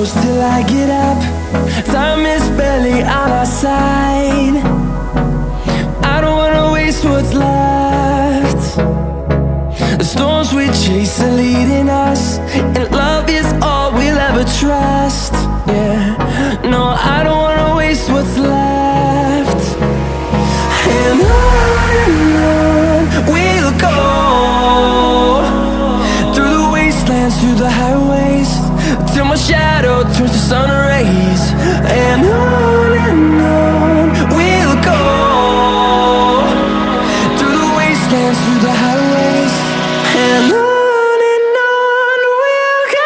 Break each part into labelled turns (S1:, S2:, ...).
S1: close till I get up. Time is barely on our side. I don't wanna waste what's left. The storms we chase are leading us, and love is all we'll ever trust. Yeah, no, I don't wanna waste what's left. And on we'll go, through the wastelands, through the highways, till my shadow turns to sun rays. And on we'll go, through the wastelands, through the highways, and on we'll go.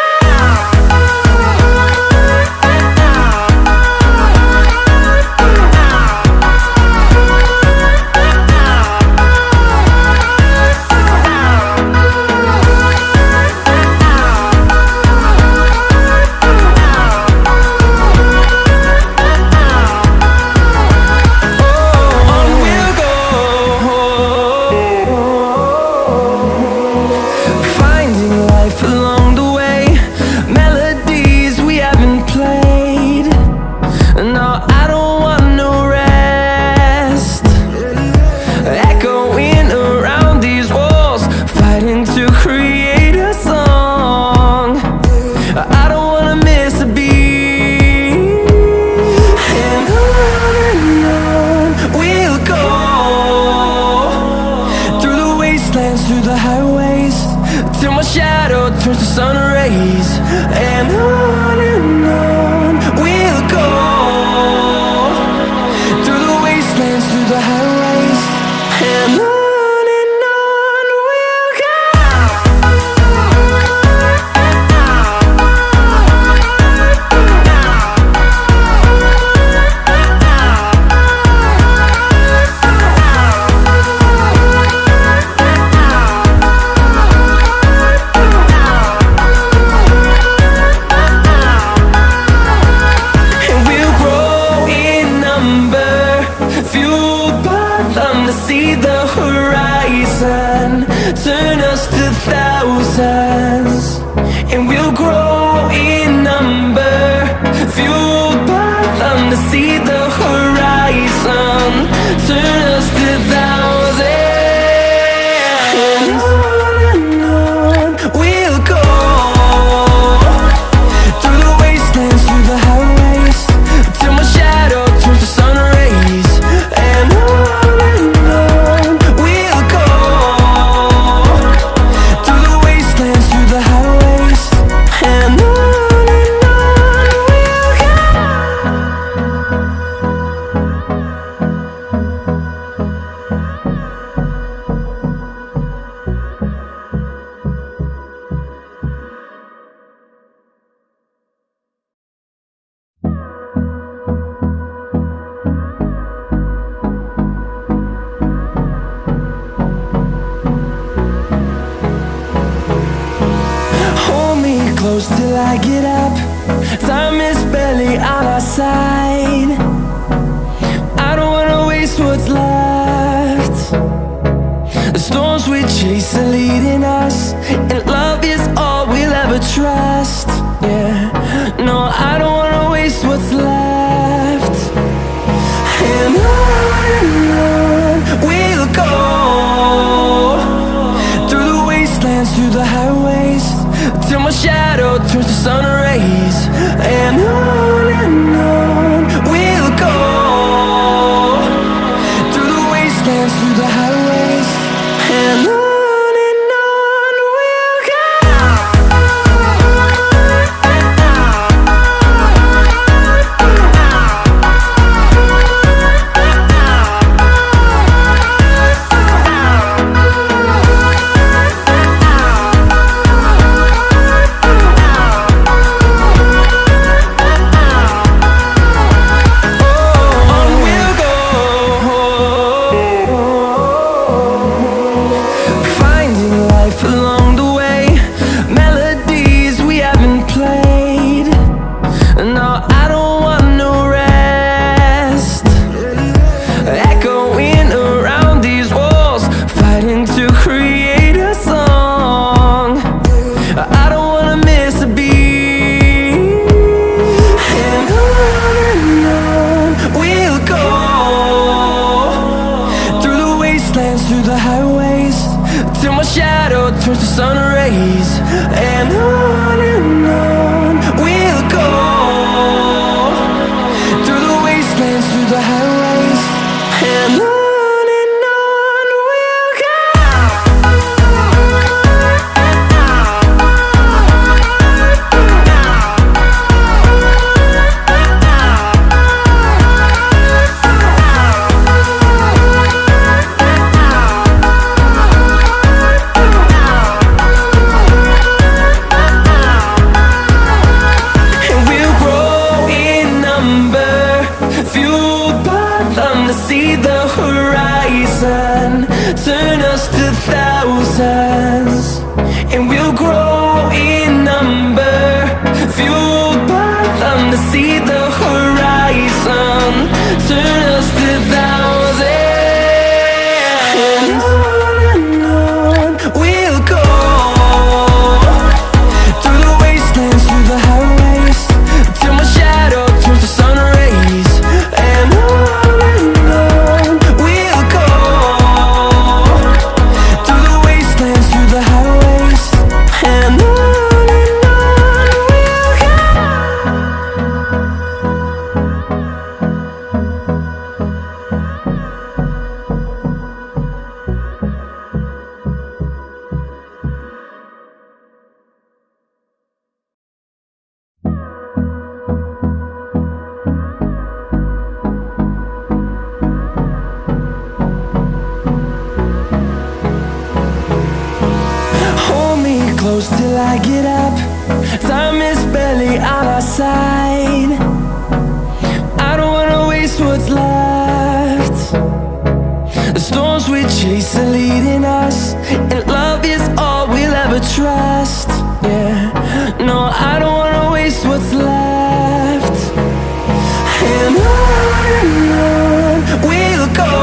S1: Through the highways, till my shadow turns to sun rays. And on we'll go, through the wastelands, through the highways, and on we'll go. See the horizon, turn us to thousands, and we'll grow in number, fueled by them. To see the horizon, turn us to thousands, and on we'll go, through the wastelands, through the highways, till my shadow turns to sun rays. And close till I get up. Time is barely on our side. I don't wanna waste what's left. The storms we chase are leading us, and love is all we'll ever trust. Yeah, no, I don't wanna waste what's left. And on we'll go, through the wastelands, through the highways, till my shadow turns to sun rays. And on to see the horizon, turn us to thousands, and we'll grow in number, fueled by them to see the horizon, turn us to thousands. And on we'll go, through the wastelands, through the highways, till my shadow turns to sun rays. And on we'll go, through the wastelands, through the highways. And on we'll go. Hold me close till I get up. Time is barely on our side. I don't wanna waste what's left. The storms we chase are leading us, and love is all we'll ever trust. Yeah, no, I don't wanna waste what's left. And on we'll go,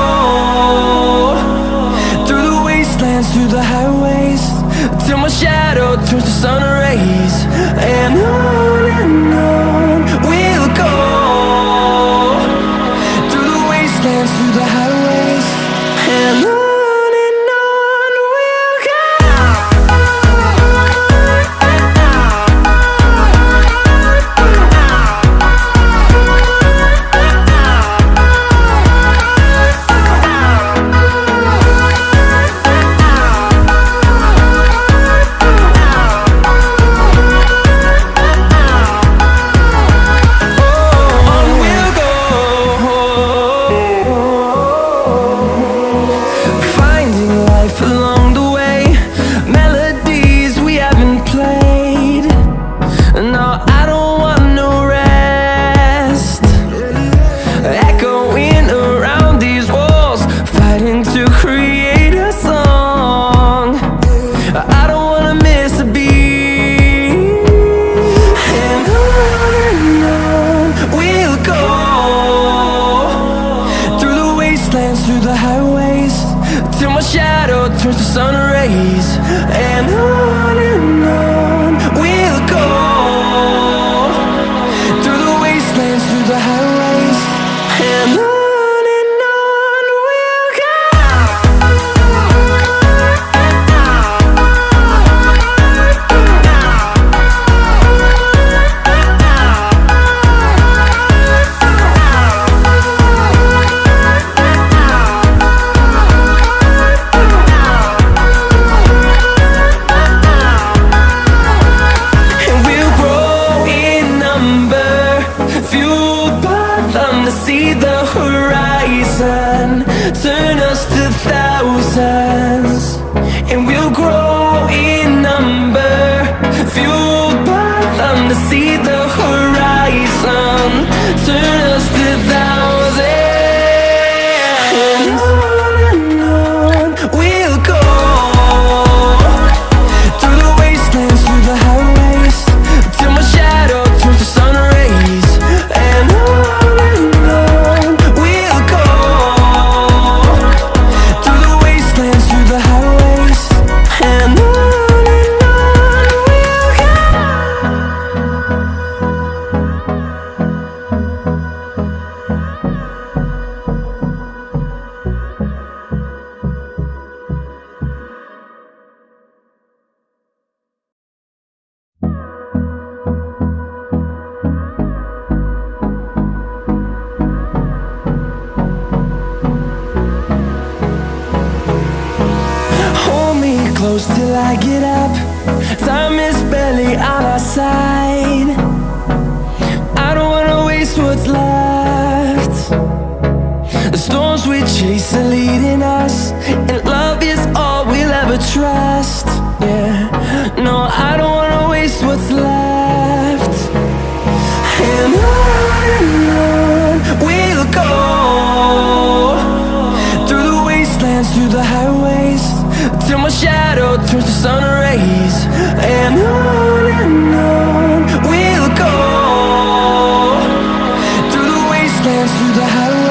S1: through the wastelands, through the highways, till my shadow turns to sun rays. And on we'll go, through the wastelands, through the highways. And on we'll go. On we'll go, finding life along the way, melodies we haven't played. No, I don't want no rest, echoing around these walls, fighting to create a song. I don't wanna miss a beat. And on we'll go, through the wastelands, through the highways, till my shadow turns to sun rays. And on we'll go, through the wastelands, through the highways. And on we'll go. And we'll grow in number, fueled by them to see the horizon, turn us to thousands. And we'll grow in number, fueled by them to see the horizon, turn us to thousands. And on we'll go, through the wastelands, through the highways, till my shadow turns to sun rays. And on we'll go, through the wastelands, through the highways. And on we'll go. Hold me close till I get up. Time is barely on our side. I don't wanna waste what's left. The storms we chase are leading us, and love is all we'll ever trust. Yeah, no, I don't wanna waste what's left. And on we'll go, rays, and on we'll go, through the wastelands, through the highways.